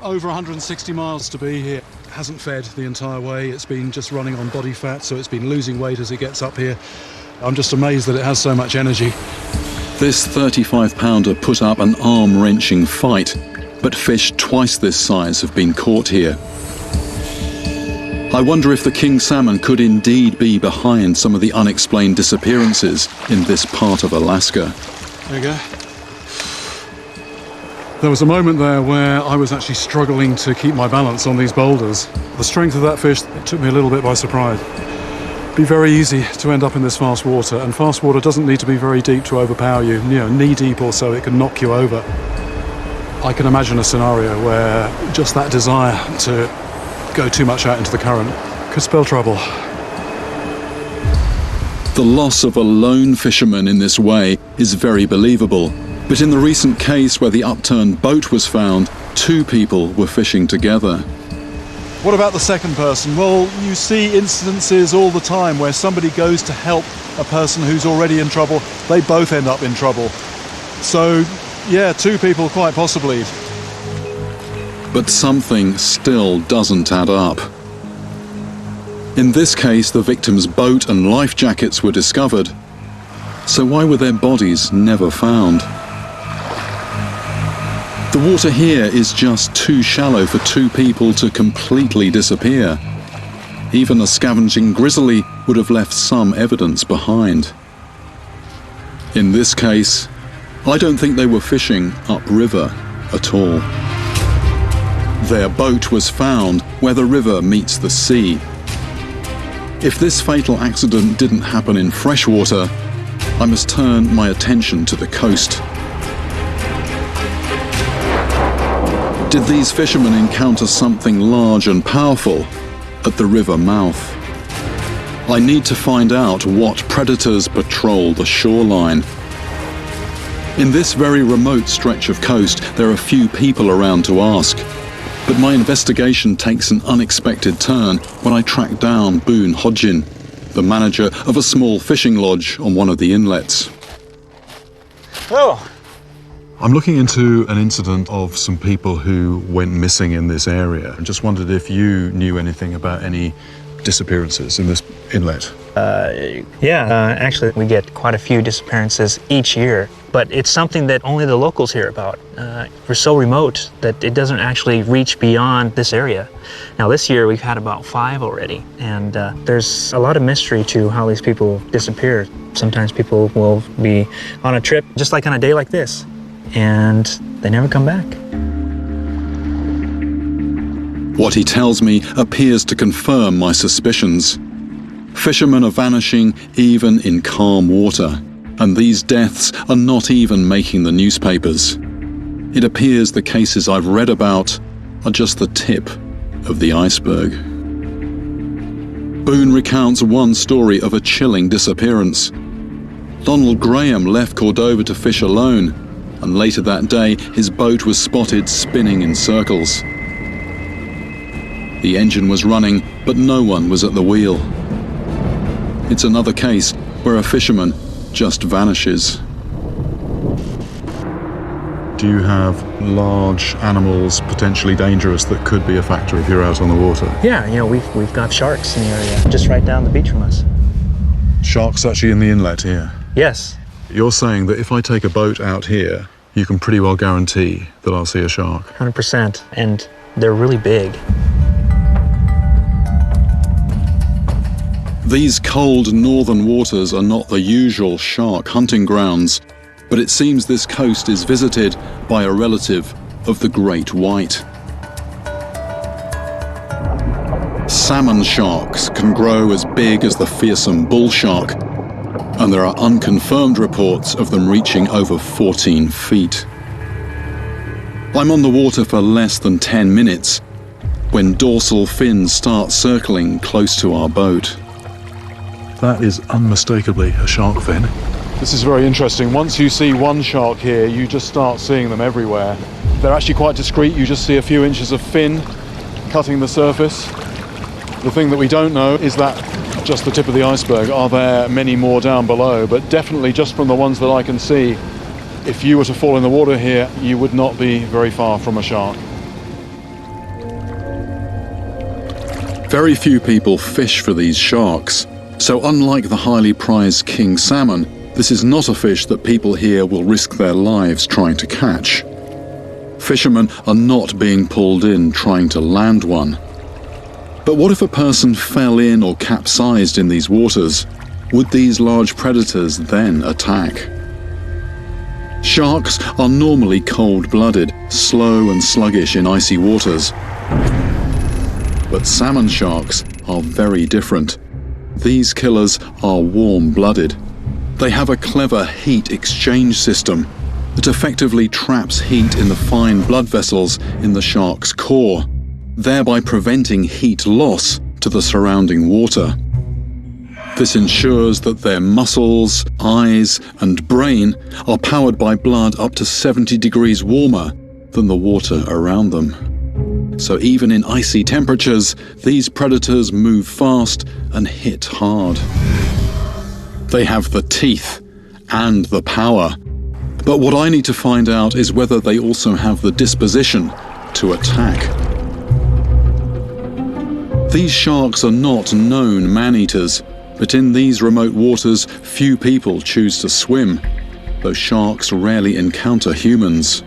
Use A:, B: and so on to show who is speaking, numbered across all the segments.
A: over 160 miles to be here. Hasn't fed the entire way. It's been just running on body fat, so it's been losing weight as it gets up here. I'm just amazed that it has so much energy. This 35-pounder put up an arm-wrenching fight, but fish twice this size have been caught here. I wonder if the king salmon could indeed be behind some of the unexplained disappearances in this part of Alaska. There you go. There was a moment there where I was actually struggling to keep my balance on these boulders. The strength of that fish took me a little bit by surprise. It'd be very easy to end up in this fast water, and fast water doesn't need to be very deep to overpower you. You know, knee deep or so, it can knock you over. I can imagine a scenario where just that desire to go too much out into the current could spell trouble. The loss of a lone fisherman in this way is very believable. But in the recent case where the upturned boat was found, 2 people were fishing together. What about the second person? Well, you see incidences all the time where somebody goes to help a person who's already in trouble. They both end up in trouble. So, yeah, 2 people quite possibly. But something still doesn't add up. In this case, the victim's boat and life jackets were discovered. So why were their bodies never found? The water here is just too shallow for 2 people to completely disappear. Even a scavenging grizzly would have left some evidence behind. In this case, I don't think they were fishing upriver at all. Their boat was found where the river meets the sea. If this fatal accident didn't happen in freshwater, I must turn my attention to the coast. Did these fishermen encounter something large and powerful at the river mouth? I need to find out what predators patrol the shoreline. In this very remote stretch of coast, there are few people around to ask. But my investigation takes an unexpected turn when I track down Boone Hodgin, the manager of a small fishing lodge on one of the inlets.
B: Hello.
A: I'm looking into an incident of some people who went missing in this area and just wondered if you knew anything about any disappearances in this inlet.
B: Actually we get quite a few disappearances each year, but it's something that only the locals hear about. We're so remote that it doesn't actually reach beyond this area. Now this year we've had about 5 already, and there's a lot of mystery to how these people disappear. Sometimes people will be on a trip, just like on a day like this, and they never come back.
A: What he tells me appears to confirm my suspicions. Fishermen are vanishing even in calm water, and these deaths are not even making the newspapers. It appears the cases I've read about are just the tip of the iceberg. Boone recounts one story of a chilling disappearance. Donald Graham left Cordova to fish alone, and later that day his boat was spotted spinning in circles. The engine was running, but no one was at the wheel. It's another case where a fisherman just vanishes. Do you have large animals potentially dangerous that could be a factor if you're out on the water?
B: Yeah, we've got sharks in the area just right down the beach from us.
A: Sharks actually in the inlet here?
B: Yes.
A: You're saying that if I take a boat out here, you can pretty well guarantee that I'll see a shark?
B: 100%, and they're really big.
A: These cold northern waters are not the usual shark hunting grounds, but it seems this coast is visited by a relative of the great white. Salmon sharks can grow as big as the fearsome bull shark, and there are unconfirmed reports of them reaching over 14 feet. I'm on the water for less than 10 minutes when dorsal fins start circling close to our boat. That is unmistakably a shark fin. This is very interesting. Once you see one shark here, you just start seeing them everywhere. They're actually quite discreet. You just see a few inches of fin cutting the surface. The thing that we don't know is that just the tip of the iceberg. Are there many more down below? But definitely just from the ones that I can see, if you were to fall in the water here, you would not be very far from a shark. Very few people fish for these sharks, so unlike the highly prized king salmon, this is not a fish that people here will risk their lives trying to catch. Fishermen are not being pulled in trying to land one. But what if a person fell in or capsized in these waters? Would these large predators then attack? Sharks are normally cold-blooded, slow and sluggish in icy waters. But salmon sharks are very different. These killers are warm-blooded. They have a clever heat exchange system that effectively traps heat in the fine blood vessels in the shark's core, thereby preventing heat loss to the surrounding water. This ensures that their muscles, eyes, and brain are powered by blood up to 70 degrees warmer than the water around them. So even in icy temperatures, these predators move fast and hit hard. They have the teeth and the power. But what I need to find out is whether they also have the disposition to attack. These sharks are not known man-eaters, but in these remote waters, few people choose to swim, though sharks rarely encounter humans.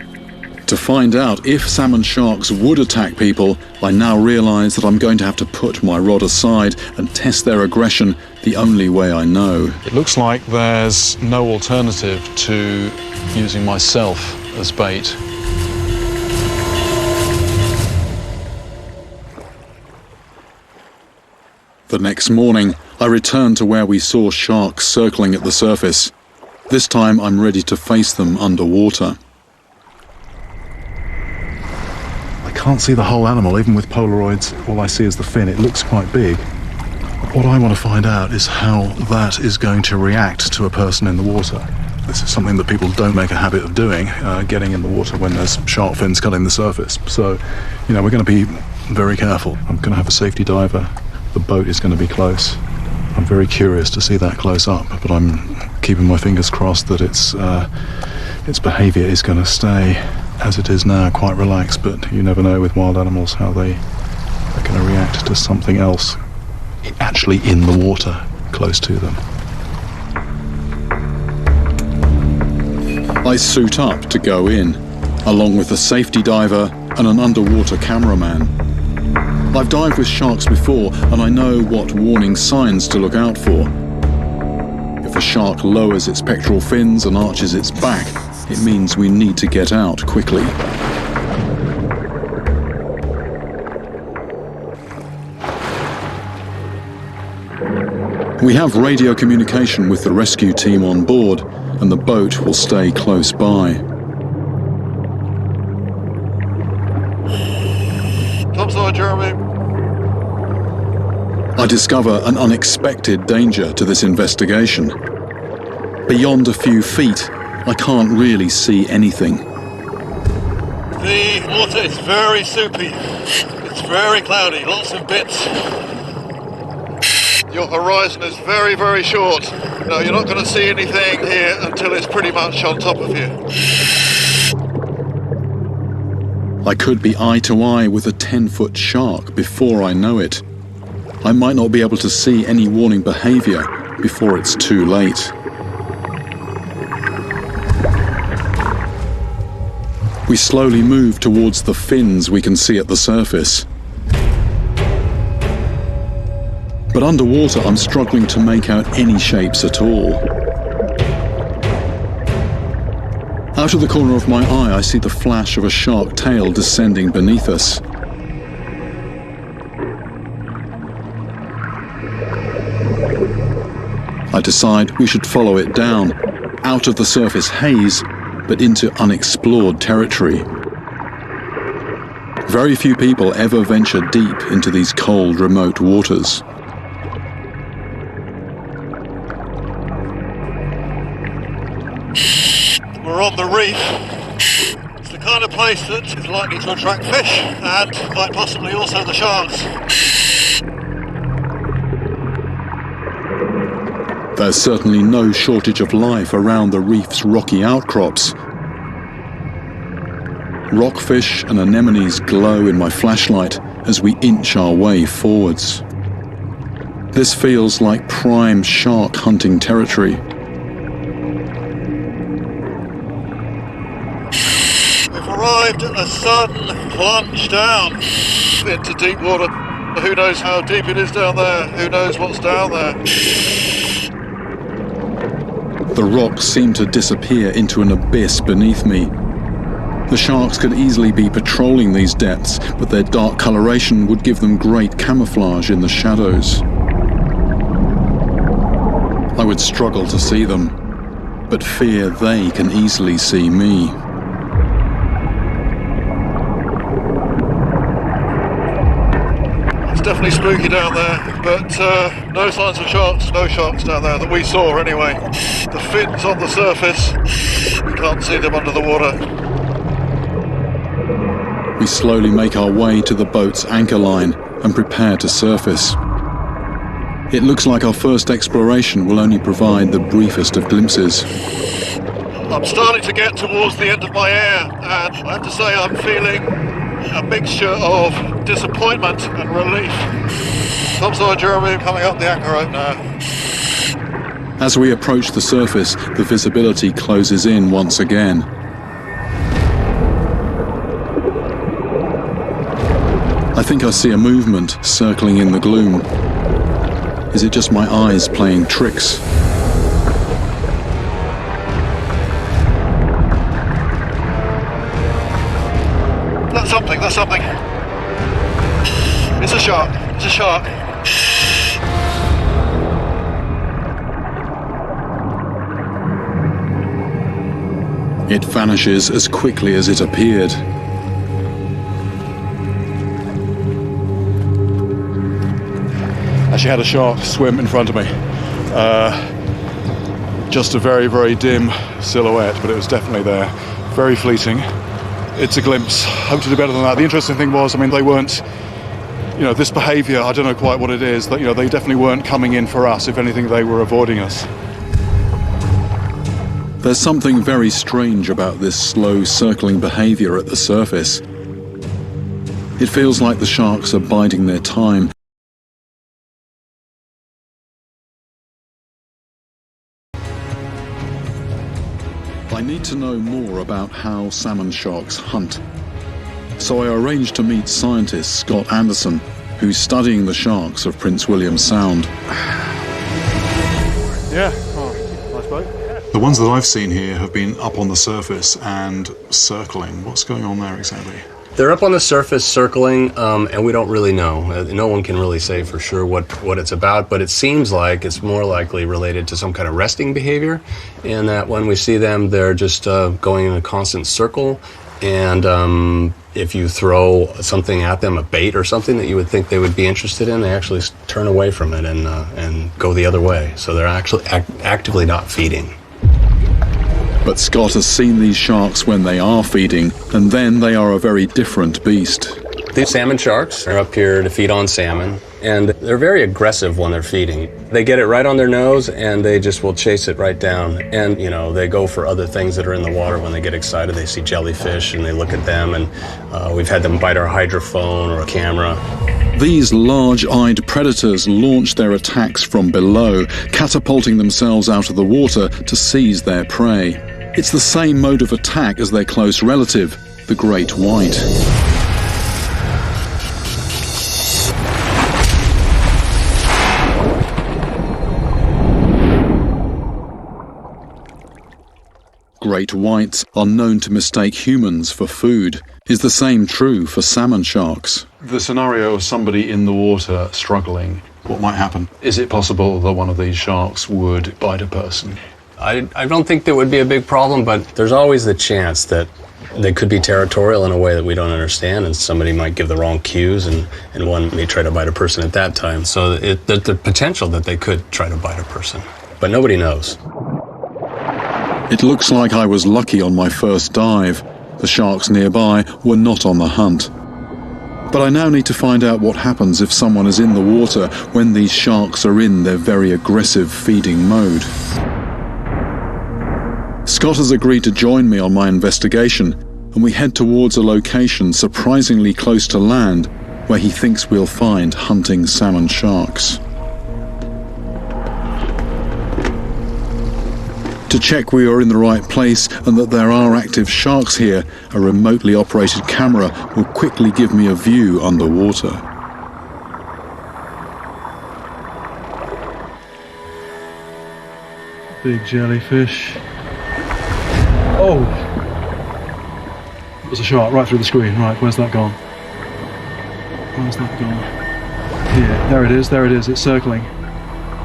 A: To find out if salmon sharks would attack people, I now realize that I'm going to have to put my rod aside and test their aggression the only way I know.
C: It looks like there's no alternative to using myself as bait.
A: The next morning, I returned to where we saw sharks circling at the surface. This time I'm ready to face them underwater.
D: I can't see the whole animal, even with Polaroids. All I see is the fin. It looks quite big. What I want to find out is how that is going to react to a person in the water. This is something that people don't make a habit of doing, getting in the water when there's shark fins cutting the surface. So, we're going to be very careful. I'm going to have a safety diver. The boat is going to be close. I'm very curious to see that close up, but I'm keeping my fingers crossed that its behaviour is going to stay as it is now, quite relaxed, but you never know with wild animals how they're going to react to something else actually in the water close to them.
A: I suit up to go in, along with a safety diver and an underwater cameraman. I've dived with sharks before, and I know what warning signs to look out for. If a shark lowers its pectoral fins and arches its back, it means we need to get out quickly. We have radio communication with the rescue team on board, and the boat will stay close by.
C: Topside, Jeremy.
A: I discover an unexpected danger to this investigation. Beyond a few feet, I can't really see anything.
C: The water is very soupy. It's very cloudy, lots of bits. Your horizon is very, very short. No, you're not going to see anything here until it's pretty much on top of you.
A: I could be eye to eye with a 10-foot shark before I know it. I might not be able to see any warning behavior before it's too late. We slowly move towards the fins we can see at the surface. But underwater, I'm struggling to make out any shapes at all. Out of the corner of my eye, I see the flash of a shark tail descending beneath us. I decide we should follow it down, out of the surface haze, but into unexplored territory. Very few people ever venture deep into these cold, remote waters.
C: We're on the reef. It's the kind of place that is likely to attract fish and quite possibly also the sharks.
A: There's certainly no shortage of life around the reef's rocky outcrops. Rockfish and anemones glow in my flashlight, as we inch our way forwards. This feels like prime shark hunting territory.
C: We've arrived at a sudden plunge down into deep water. Who knows how deep it is down there? Who knows what's down there?
A: The rocks seem to disappear into an abyss beneath me. The sharks could easily be patrolling these depths, but their dark coloration would give them great camouflage in the shadows. I would struggle to see them, but fear they can easily see me.
C: It's definitely spooky down there, but no signs of sharks, no sharks down there that we saw anyway. The fins on the surface, we can't see them under the water.
A: We slowly make our way to the boat's anchor line and prepare to surface. It looks like our first exploration will only provide the briefest of glimpses.
C: I'm starting to get towards the end of my air, and I have to say I'm feeling a mixture of disappointment and relief. Topside Jeremy coming up the anchor rope now.
A: As we approach the surface, the visibility closes in once again. I think I see a movement circling in the gloom. Is it just my eyes playing tricks?
C: That's something, that's something. It's a shark, it's a shark.
A: It vanishes as quickly as it appeared.
D: Actually had a shark swim in front of me. Just a very, very dim silhouette, but it was definitely there. Very fleeting. It's a glimpse. Hope to do better than that. The interesting thing was, they weren't, this behaviour, I don't know quite what it is, that, they definitely weren't coming in for us. If anything, they were avoiding us.
A: There's something very strange about this slow circling behaviour at the surface. It feels like the sharks are biding their time. I need to know more about how salmon sharks hunt. So I arranged to meet scientist Scott Anderson, who's studying the sharks of Prince William Sound.
D: Yeah, nice boat. The ones that I've seen here have been up on the surface and circling. What's going on there exactly?
E: They're up on the surface circling, and we don't really know. No one can really say for sure what it's about, but it seems like it's more likely related to some kind of resting behavior, in that when we see them, they're just going in a constant circle, and if you throw something at them, a bait or something that you would think they would be interested in, they actually turn away from it and go the other way. So they're actually actively not feeding.
A: But Scott has seen these sharks when they are feeding, and then they are a very different beast.
E: These salmon sharks are up here to feed on salmon, and they're very aggressive when they're feeding. They get it right on their nose, and they just will chase it right down. And, they go for other things that are in the water when they get excited. They see jellyfish, and they look at them, and we've had them bite our hydrophone or a camera.
A: These large-eyed predators launch their attacks from below, catapulting themselves out of the water to seize their prey. It's the same mode of attack as their close relative, the great white. Great whites are known to mistake humans for food. Is the same true for salmon sharks?
D: The scenario of somebody in the water struggling, what might happen? Is it possible that one of these sharks would bite a person?
E: I don't think that would be a big problem, but there's always the chance that they could be territorial in a way that we don't understand, and somebody might give the wrong cues, and one may try to bite a person at that time. So there's the potential that they could try to bite a person, but nobody knows.
A: It looks like I was lucky on my first dive. The sharks nearby were not on the hunt. But I now need to find out what happens if someone is in the water when these sharks are in their very aggressive feeding mode. Scott has agreed to join me on my investigation, and we head towards a location surprisingly close to land, where he thinks we'll find hunting salmon sharks. To check we are in the right place and that there are active sharks here, a remotely operated camera will quickly give me a view underwater.
D: Big jellyfish. Oh! There's a shark right through the screen. Right, where's that gone? Where's that gone? Here, there it is, there it is. It's circling.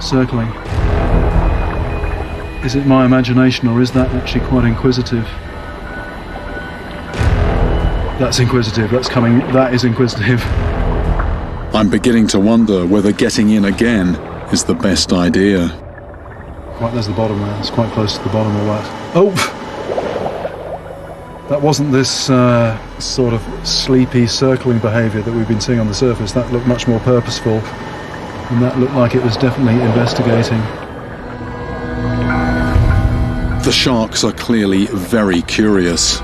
D: Circling. Is it my imagination, or is that actually quite inquisitive? That's inquisitive, that's coming, that is inquisitive.
A: I'm beginning to wonder whether getting in again is the best idea.
D: Right, there's the bottom there, it's quite close to the bottom of that. Oh! That wasn't this sort of sleepy circling behaviour that we've been seeing on the surface. That looked much more purposeful, and that looked like it was definitely investigating.
A: The sharks are clearly very curious.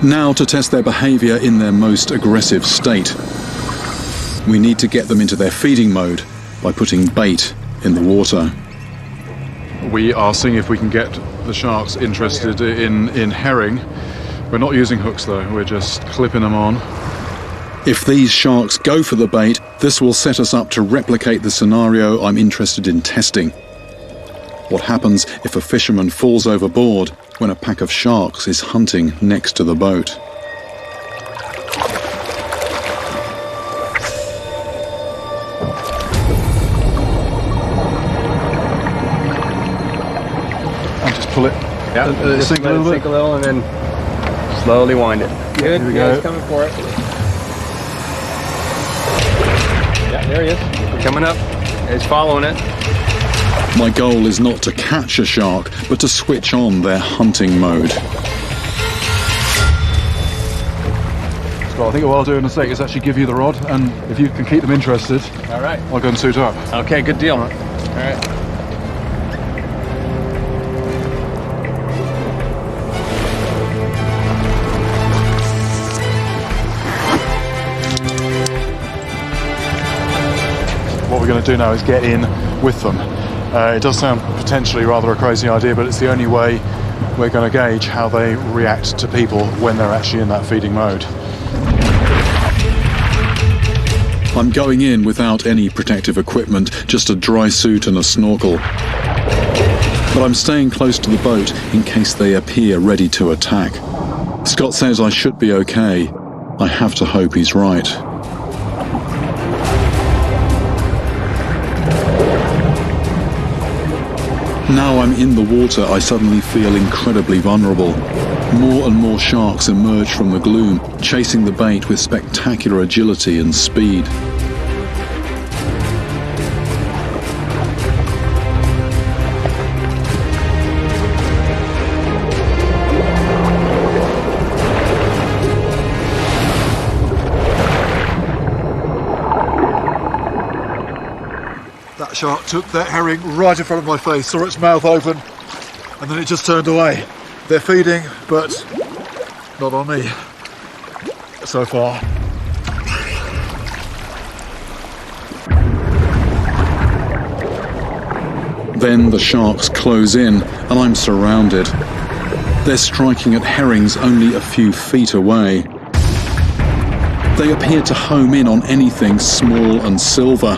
A: Now to test their behaviour in their most aggressive state. We need to get them into their feeding mode by putting bait in the water.
D: We are seeing if we can get the sharks interested in herring. We're not using hooks though, we're just clipping them on.
A: If these sharks go for the bait, this will set us up to replicate the scenario I'm interested in testing. What happens if a fisherman falls overboard when a pack of sharks is hunting next to the boat?
D: I'll just pull it.
E: Yeah, just
D: sink
E: let
D: a
E: it
D: little
E: sink
D: bit.
E: a little and then slowly wind it. Good,
D: Here we
E: yeah,
D: go.
E: he's coming for it. Yeah, there he is. Coming up. He's following it.
A: My goal is not to catch a shark, but to switch on their hunting mode.
D: So I think what I'll do in a sec is actually give you the rod, and if you can keep them interested,
E: All right.
D: I'll go and suit up.
E: Okay, good deal. All right.
D: What we're going to do now is get in with them. It does sound potentially rather a crazy idea, but it's the only way we're going to gauge how they react to people when they're actually in that feeding mode.
A: I'm going in without any protective equipment, just a dry suit and a snorkel. But I'm staying close to the boat in case they appear ready to attack. Scott says I should be okay. I have to hope he's right. Now I'm in the water, I suddenly feel incredibly vulnerable. More and more sharks emerge from the gloom, chasing the bait with spectacular agility and speed.
C: That shark took that herring right in front of my face, saw its mouth open, and then it just turned away. They're feeding, but not on me so far.
A: Then the sharks close in, and I'm surrounded. They're striking at herrings only a few feet away. They appear to home in on anything small and silver,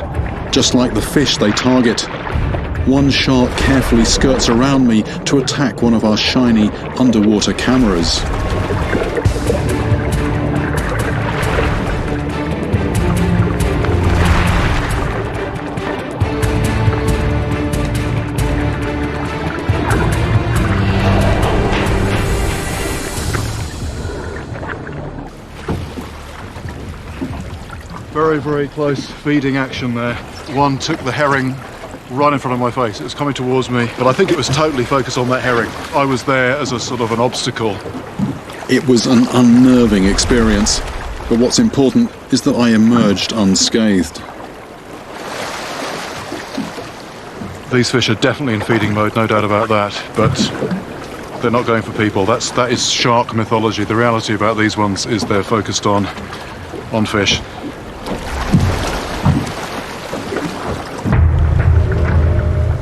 A: just like the fish they target. One shark carefully skirts around me to attack one of our shiny underwater cameras.
D: Very, very close feeding action there. One took the herring right in front of my face. It was coming towards me, but I think it was totally focused on that herring. I was there as a sort of an obstacle.
A: It was an unnerving experience, but what's important is that I emerged unscathed.
D: These fish are definitely in feeding mode, no doubt about that, but they're not going for people. That is shark mythology. The reality about these ones is they're focused on fish.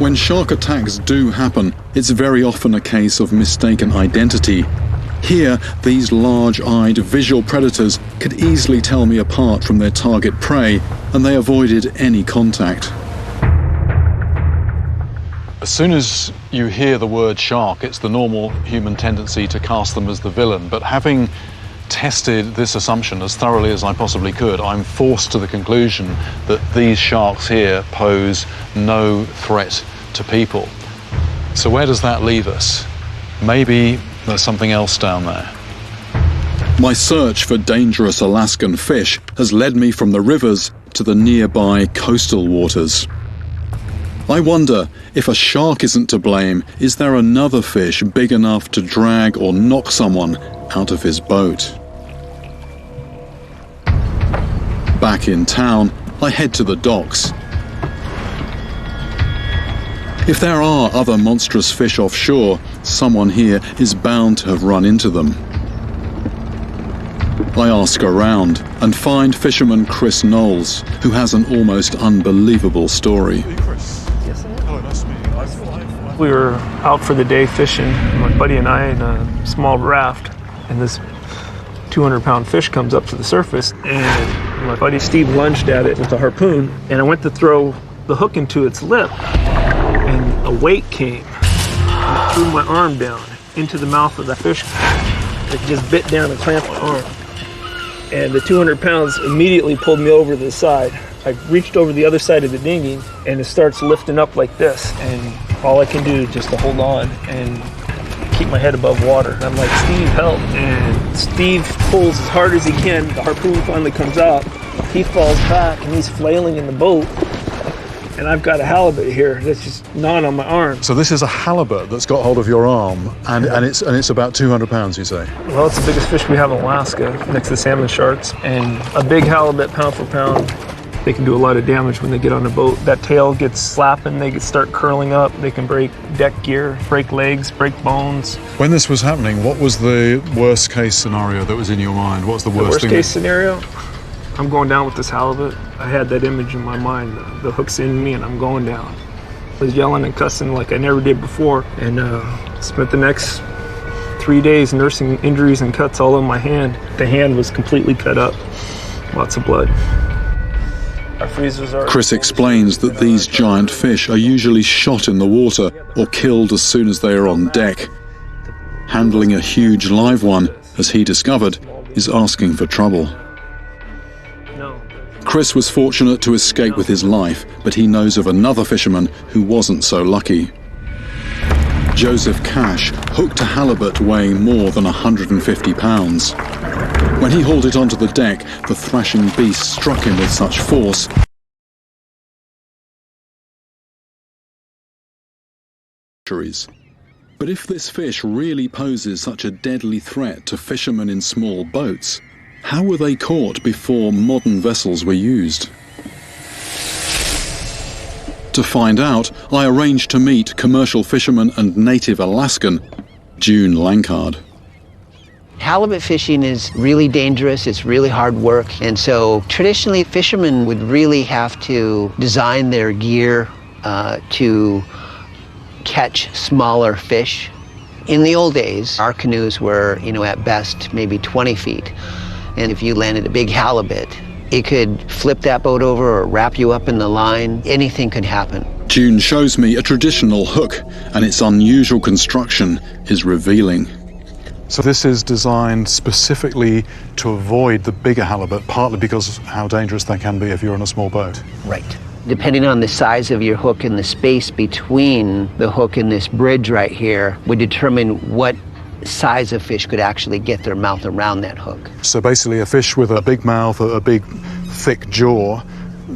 A: When shark attacks do happen, it's very often a case of mistaken identity. Here, these large-eyed visual predators could easily tell me apart from their target prey, and they avoided any contact.
D: As soon as you hear the word shark, it's the normal human tendency to cast them as the villain. But having tested this assumption as thoroughly as I possibly could, I'm forced to the conclusion that these sharks here pose no threat to people. So where does that leave us? Maybe there's something else down there.
A: My search for dangerous Alaskan fish has led me from the rivers to the nearby coastal waters. I wonder, if a shark isn't to blame, is there another fish big enough to drag or knock someone out of his boat? Back in town, I head to the docks. If there are other monstrous fish offshore, someone here is bound to have run into them. I ask around and find fisherman Chris Knowles, who has an almost unbelievable story.
F: We were out for the day fishing, my buddy and I, in a small raft, and this 200-pound fish comes up to the surface, and my buddy Steve lunged at it with a harpoon, and I went to throw the hook into its lip, and a weight came and threw my arm down into the mouth of the fish. It just bit down and clamped my arm, and the 200 pounds immediately pulled me over to the side. I reached over the other side of the dinghy, and it starts lifting up like this, and all I can do is just to hold on and keep my head above water. And I'm like, Steve, help. And Steve pulls as hard as he can. The harpoon finally comes out. He falls back, and he's flailing in the boat. And I've got a halibut here that's just gnawing on my arm.
D: So this is a halibut that's got hold of your arm, and it's about 200 pounds, you say?
F: Well, it's the biggest fish we have in Alaska, next to salmon sharks. And a big halibut, pound for pound, they can do a lot of damage when they get on the boat. That tail gets slapping, they start curling up, they can break deck gear, break legs, break bones.
D: When this was happening, what was the worst case scenario that was in your mind? What's the worst thing?
F: Worst case scenario? I'm going down with this halibut. I had that image in my mind. The hook's in me and I'm going down. I was yelling and cussing like I never did before, and spent the next 3 days nursing injuries and cuts all in my hand. The hand was completely cut up, lots of blood.
A: Chris explains that these giant fish are usually shot in the water or killed as soon as they are on deck. Handling a huge live one, as he discovered, is asking for trouble. Chris was fortunate to escape with his life, but he knows of another fisherman who wasn't so lucky. Joseph Cash hooked a halibut weighing more than 150 pounds. When he hauled it onto the deck, the thrashing beast struck him with such force But if this fish really poses such a deadly threat to fishermen in small boats, how were they caught before modern vessels were used? To find out, I arranged to meet commercial fisherman and native Alaskan, June Lankard.
G: Halibut fishing is really dangerous, it's really hard work, and so traditionally fishermen would really have to design their gear to catch smaller fish. In the old days, our canoes were, at best maybe 20 feet, and if you landed a big halibut, it could flip that boat over or wrap you up in the line. Anything could happen.
A: June shows me a traditional hook, and its unusual construction is revealing.
D: So this is designed specifically to avoid the bigger halibut, partly because of how dangerous they can be if you're on a small boat.
G: Right. Depending on the size of your hook and the space between the hook and this bridge right here would determine what size of fish could actually get their mouth around that hook.
D: So basically a fish with a big mouth, a big thick jaw,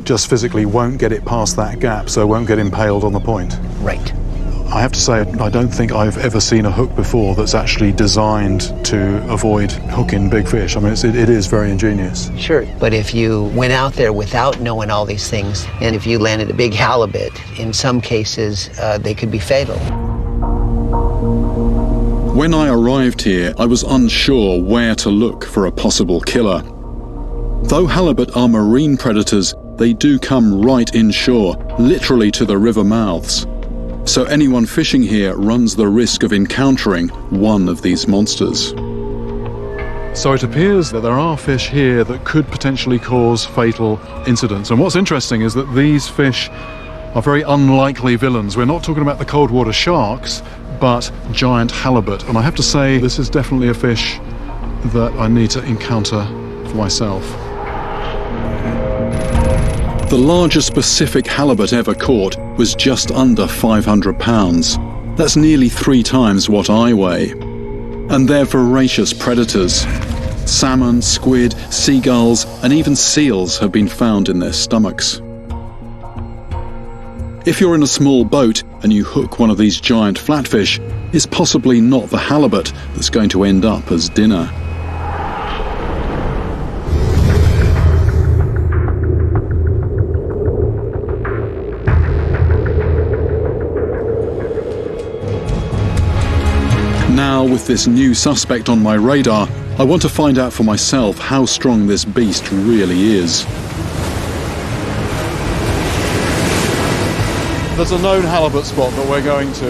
D: just physically won't get it past that gap, so won't get impaled on the point.
G: Right.
D: I have to say, I don't think I've ever seen a hook before that's actually designed to avoid hooking big fish. I mean, it is very ingenious.
G: Sure, but if you went out there without knowing all these things, and if you landed a big halibut, in some cases, they could be fatal.
A: When I arrived here, I was unsure where to look for a possible killer. Though halibut are marine predators, they do come right inshore, literally to the river mouths. so anyone fishing here runs the risk of encountering one of these monsters.
D: So it appears that there are fish here that could potentially cause fatal incidents. And what's interesting is that these fish are very unlikely villains. We're not talking about the cold water sharks, but giant halibut. And I have to say, this is definitely a fish that I need to encounter for myself.
A: The largest Pacific halibut ever caught was just under 500 pounds. That's nearly 3 times what I weigh. And they're voracious predators. Salmon, squid, seagulls, and even seals have been found in their stomachs. If you're in a small boat and you hook one of these giant flatfish, it's possibly not the halibut that's going to end up as dinner. Now, with this new suspect on my radar, I want to find out for myself how strong this beast really is.
D: There's a known halibut spot that we're going to,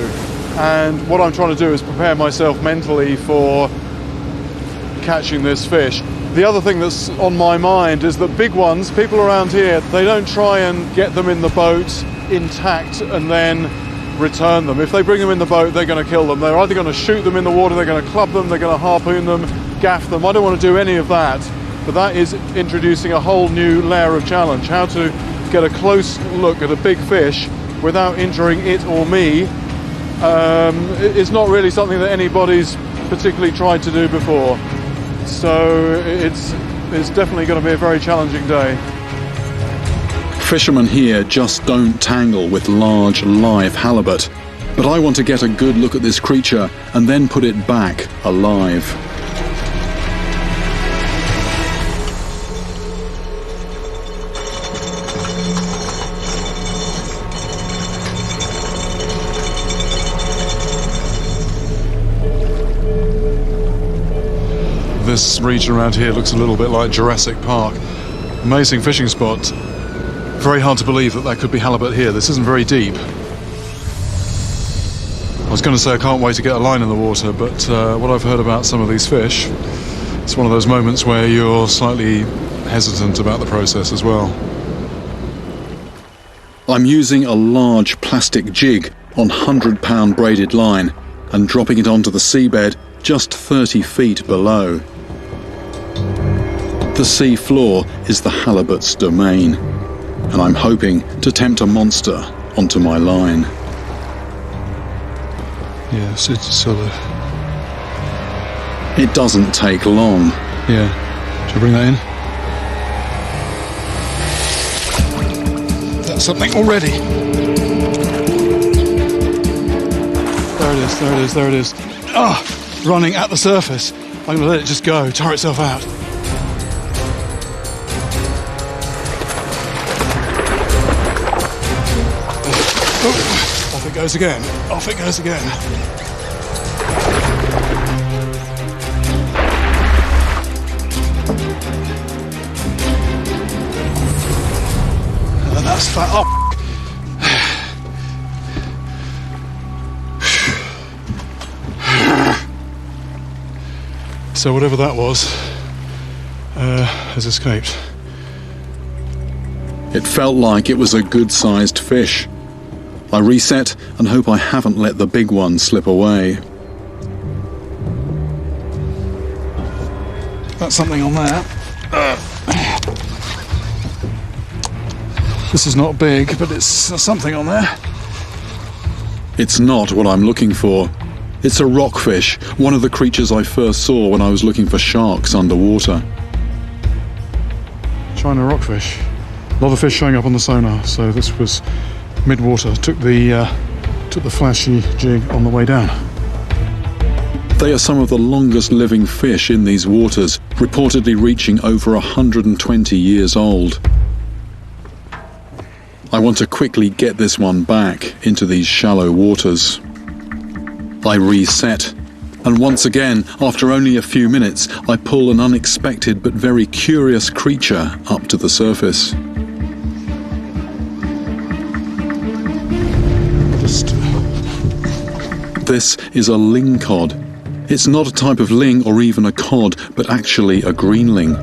D: and what I'm trying to do is prepare myself mentally for catching this fish. The other thing that's on my mind is that big ones, people around here, they don't try and get them in the boat intact and then return them. If they bring them in the boat, they're going to kill them. They're either going to shoot them in the water, they're going to club them, they're going to harpoon them, gaff them. I don't want to do any of that, but that is introducing a whole new layer of challenge. How to get a close look at a big fish without injuring it or me is not really something that anybody's particularly tried to do before. So it's definitely going to be a very challenging day.
A: Fishermen here just don't tangle with large live halibut, but I want to get a good look at this creature and then put it back alive.
D: This region around here looks a little bit like Jurassic Park. Amazing fishing spot. Very hard to believe that that could be halibut here. This isn't very deep. I was going to say I can't wait to get a line in the water, but what I've heard about some of these fish, it's one of those moments where you're slightly hesitant about the process as well.
A: I'm using a large plastic jig on 100-pound braided line and dropping it onto the seabed just 30 feet below. The sea floor is the halibut's domain, and I'm hoping to tempt a monster onto my line.
D: Yes, it's sort of...
A: It doesn't take long.
D: Yeah. Shall I bring that in? That's something already. There it is. Ah! Running at the surface. I'm going to let it just go, tire itself out. Off it goes again. And that's fat. Oh. So whatever that was has escaped.
A: It felt like it was a good-sized fish. I reset and hope I haven't let the big one slip away.
D: That's something on there. This is not big, but it's something on there.
A: It's not what I'm looking for. It's a rockfish, one of the creatures I first saw when I was looking for sharks underwater.
D: China rockfish. A lot of fish showing up on the sonar, so this was mid-water. Took the flashy jig on the way down.
A: They are some of the longest living fish in these waters, reportedly reaching over 120 years old. I want to quickly get this one back into these shallow waters. I reset, and once again, after only a few minutes, I pull an unexpected but very curious creature up to the surface.
D: Just
A: This is a lingcod. It's not a type of ling or even a cod, but actually a greenling.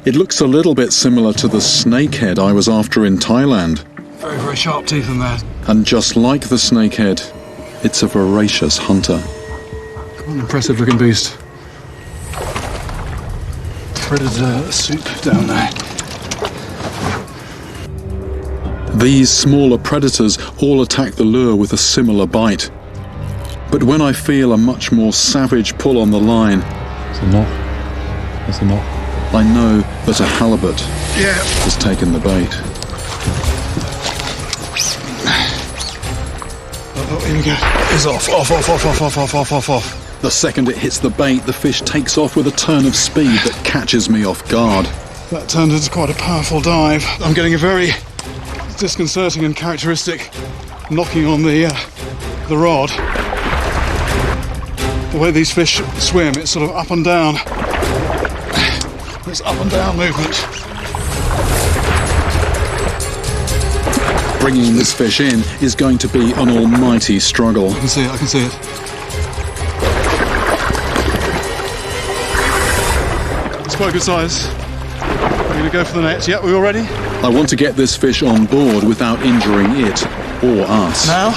A: It looks a little bit similar to the snakehead I was after in Thailand.
D: Very, very sharp teeth in there.
A: And just like the snakehead, it's a voracious hunter.
D: What an impressive looking beast. Predator soup down there.
A: These smaller predators all attack the lure with a similar bite. But when I feel a much more savage pull on the line,
D: It's a knot. That's a knot.
A: I know that a halibut has taken the bait.
D: Oh, here we go. It's off. Off.
A: The second it hits the bait, the fish takes off with a turn of speed that catches me off guard.
D: That turned into quite a powerful dive. I'm getting a very disconcerting and characteristic knocking on the rod. The way these fish swim, it's sort of up and down. It's up and down movement.
A: Bringing this fish in is going to be an almighty struggle.
D: I can see it. It's quite a good size. We're going to go for the net. Yeah, we all ready?
A: I want to get this fish on board without injuring it or us.
D: Now?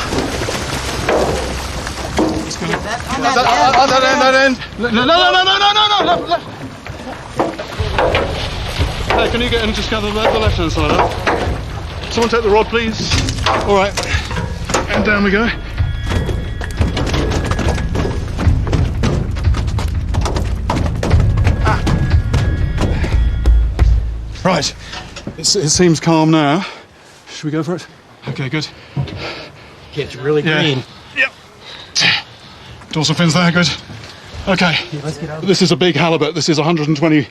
D: That end. No. Hey, can you get in and just gather the left-hand side up? Someone take the rod, please. All right. And down we go. Right. It seems calm now. Should we go for it? Okay, good.
H: It's really green.
D: Yep. Dorsal fins there, good. Okay. This is a big halibut. This is 120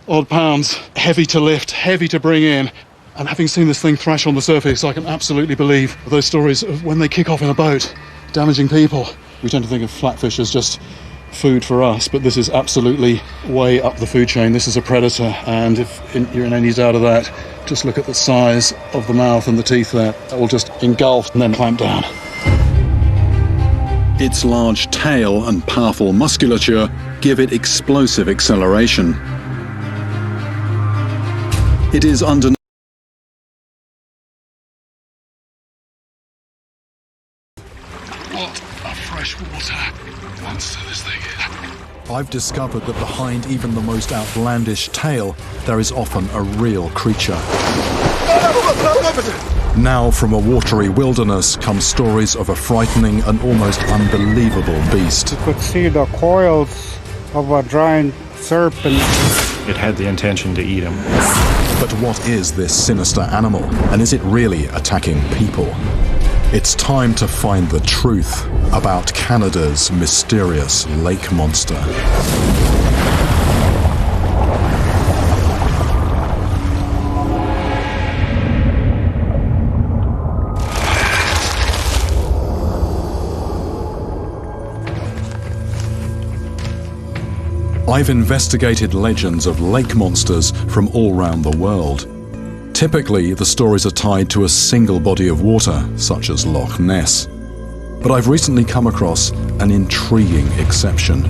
D: odd pounds. Heavy to lift, heavy to bring in. And having seen this thing thrash on the surface, I can absolutely believe those stories of when they kick off in a boat, damaging people. We tend to think of flatfish as just food for us, but this is absolutely way up the food chain. This is a predator, and if you're in any doubt of that, just look at the size of the mouth and the teeth there. That will just engulf and then clamp down.
A: Its large tail and powerful musculature give it explosive acceleration. It is under
D: What a freshwater monster this thing is.
I: I've discovered that behind even the most outlandish tale, there is often a real creature. Now from a watery wilderness come stories of a frightening and almost unbelievable beast.
J: You could see the coils of a giant serpent.
H: It had the intention to eat him.
I: But what is this sinister animal, and is it really attacking people? It's time to find the truth about Canada's mysterious lake monster. I've investigated legends of lake monsters from all around the world. Typically, the stories are tied to a single body of water, such as Loch Ness. But I've recently come across an intriguing exception.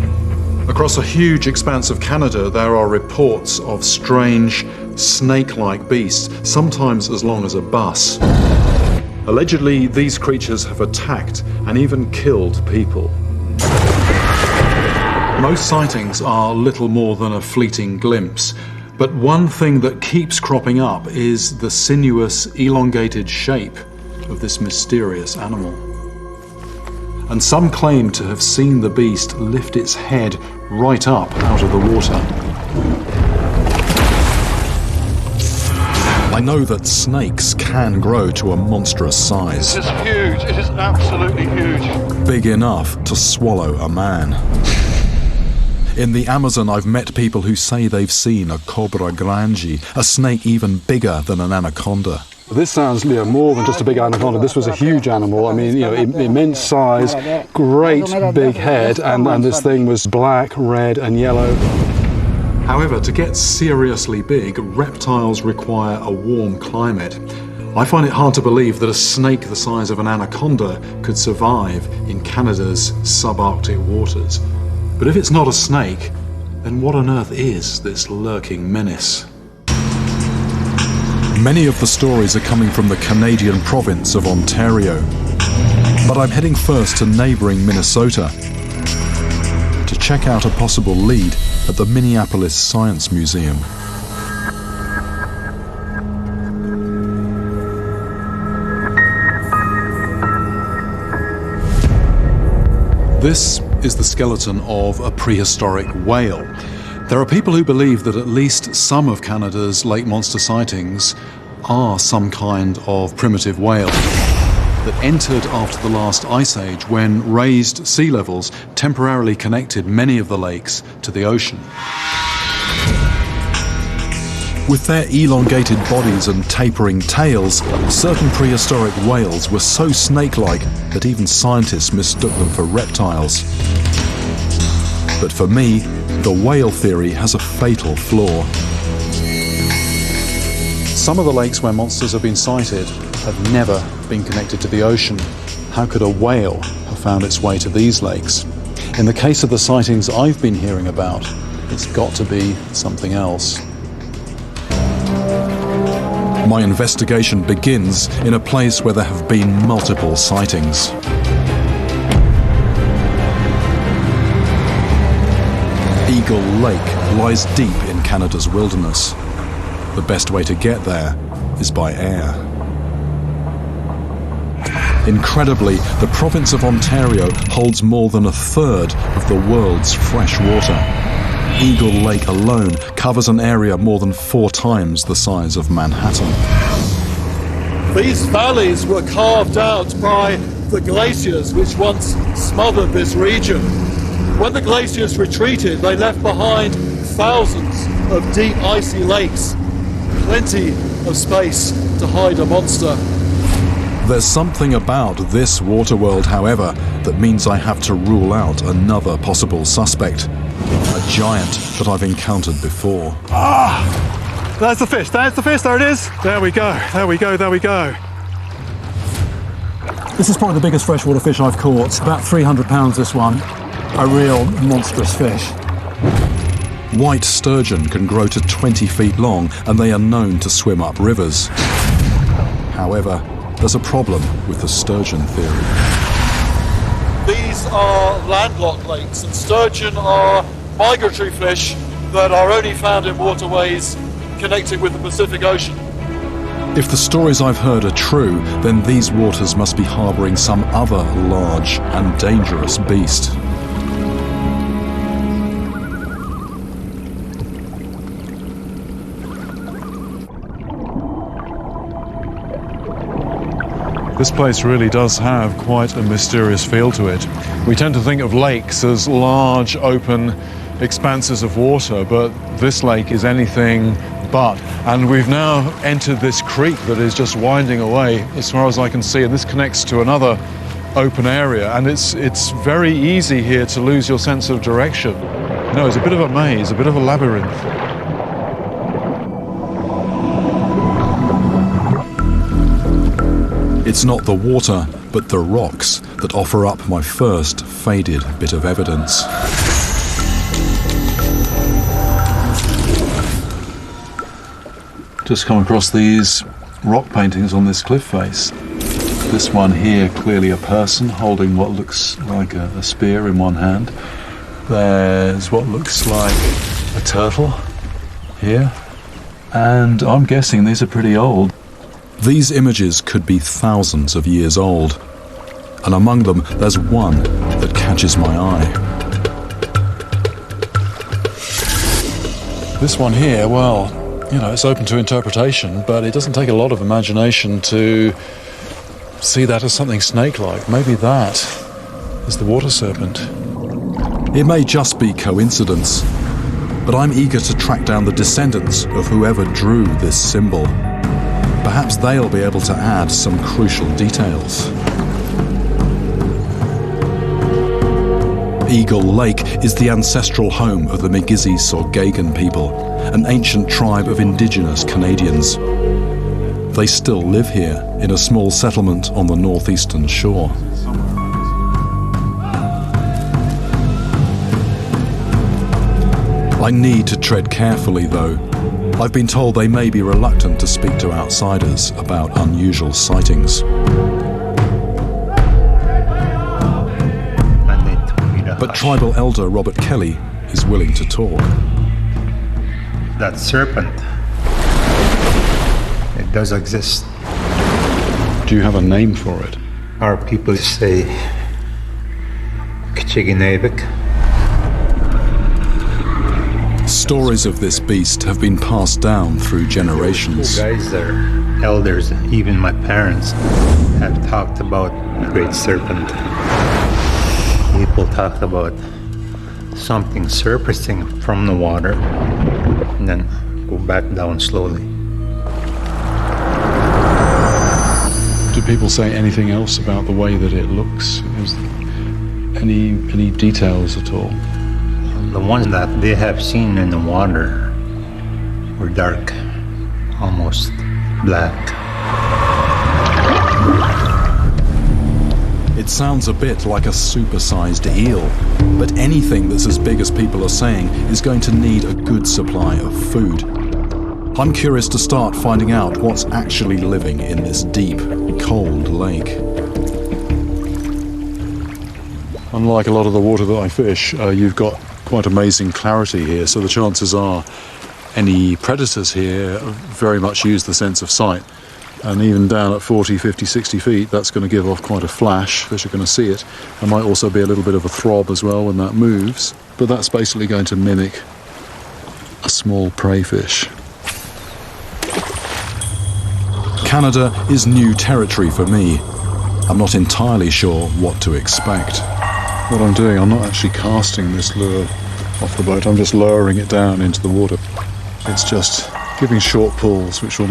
D: Across a huge expanse of Canada, there are reports of strange, snake-like beasts, sometimes as long as a bus. Allegedly, these creatures have attacked and even killed people. Most sightings are little more than a fleeting glimpse, but one thing that keeps cropping up is the sinuous, elongated shape of this mysterious animal. And some claim to have seen the beast lift its head right up out of the water.
I: I know that snakes can grow to a monstrous size.
D: It's huge, it is absolutely huge.
I: Big enough to swallow a man. In the Amazon, I've met people who say they've seen a cobra grande, a snake even bigger than an anaconda.
K: This sounds more than just a big anaconda. This was a huge animal. I mean, immense size, great big head, and this thing was black, red, and yellow.
D: However, to get seriously big, reptiles require a warm climate. I find it hard to believe that a snake the size of an anaconda could survive in Canada's subarctic waters. But if it's not a snake, then what on earth is this lurking menace?
I: Many of the stories are coming from the Canadian province of Ontario. But I'm heading first to neighbouring Minnesota to check out a possible lead at the Minneapolis Science Museum.
D: This is the skeleton of a prehistoric whale. There are people who believe that at least some of Canada's lake monster sightings are some kind of primitive whale that entered after the last ice age when raised sea levels temporarily connected many of the lakes to the ocean.
I: With their elongated bodies and tapering tails, certain prehistoric whales were so snake-like that even scientists mistook them for reptiles. But for me, the whale theory has a fatal flaw.
D: Some of the lakes where monsters have been sighted have never been connected to the ocean. How could a whale have found its way to these lakes? In the case of the sightings I've been hearing about, it's got to be something else.
I: My investigation begins in a place where there have been multiple sightings. Eagle Lake lies deep in Canada's wilderness. The best way to get there is by air. Incredibly, the province of Ontario holds more than a third of the world's fresh water. Eagle Lake alone covers an area more than 4 times the size of Manhattan.
C: These valleys were carved out by the glaciers which once smothered this region. When the glaciers retreated, they left behind thousands of deep icy lakes, plenty of space to hide a monster.
I: There's something about this water world, however, that means I have to rule out another possible suspect. A giant that I've encountered before.
K: There's the fish, there it is. There we go. This is probably the biggest freshwater fish I've caught. About 300 pounds, this one. A real monstrous fish.
I: White sturgeon can grow to 20 feet long, and they are known to swim up rivers. However, there's a problem with the sturgeon theory.
C: These are landlocked lakes, and sturgeon are migratory fish that are only found in waterways connected with the Pacific Ocean.
I: If the stories I've heard are true, then these waters must be harbouring some other large and dangerous beast.
D: This place really does have quite a mysterious feel to it. We tend to think of lakes as large, open expanses of water, but this lake is anything but. And we've now entered this creek that is just winding away as far as I can see, and this connects to another open area, and it's very easy here to lose your sense of direction. You know, it's a bit of a maze, a bit of a labyrinth.
I: It's not the water, but the rocks that offer up my first faded bit of evidence.
D: Just come across these rock paintings on this cliff face. This one here, clearly a person holding what looks like a spear in one hand. There's what looks like a turtle here. And I'm guessing these are pretty old.
I: These images could be thousands of years old, and among them there's one that catches my eye.
D: This one here, well, you know, it's open to interpretation, but it doesn't take a lot of imagination to see that as something snake-like. Maybe that is the water serpent.
I: It may just be coincidence, but I'm eager to track down the descendants of whoever drew this symbol. Perhaps they'll be able to add some crucial details. Eagle Lake is the ancestral home of the Migizi-Saugagan people, an ancient tribe of indigenous Canadians. They still live here in a small settlement on the northeastern shore. I need to tread carefully though. I've been told they may be reluctant to speak to outsiders about unusual sightings. But tribal elder Robert Kelly is willing to talk.
L: That serpent, it does exist.
D: Do you have a name for it?
L: Our people say Kchiginevik.
I: Stories of this beast have been passed down through generations.
L: Guys, their elders, even my parents, have talked about the great serpent. People talk about something surfacing from the water and then go back down slowly.
D: Do people say anything else about the way that it looks? Is any details at all?
L: The ones that they have seen in the water were dark, almost black.
I: It sounds a bit like a supersized eel, but anything that's as big as people are saying is going to need a good supply of food. I'm curious to start finding out what's actually living in this deep, cold lake.
D: Unlike a lot of the water that I fish, you've got quite amazing clarity here, so the chances are any predators here very much use the sense of sight. And even down at 40, 50, 60 feet, that's going to give off quite a flash. Fish are going to see it. There might also be a little bit of a throb as well when that moves, but that's basically going to mimic a small prey fish.
I: Canada is new territory for me. I'm not entirely sure what to expect.
D: What I'm doing, I'm not actually casting this lure off the boat, I'm just lowering it down into the water. It's just giving short pulls, which will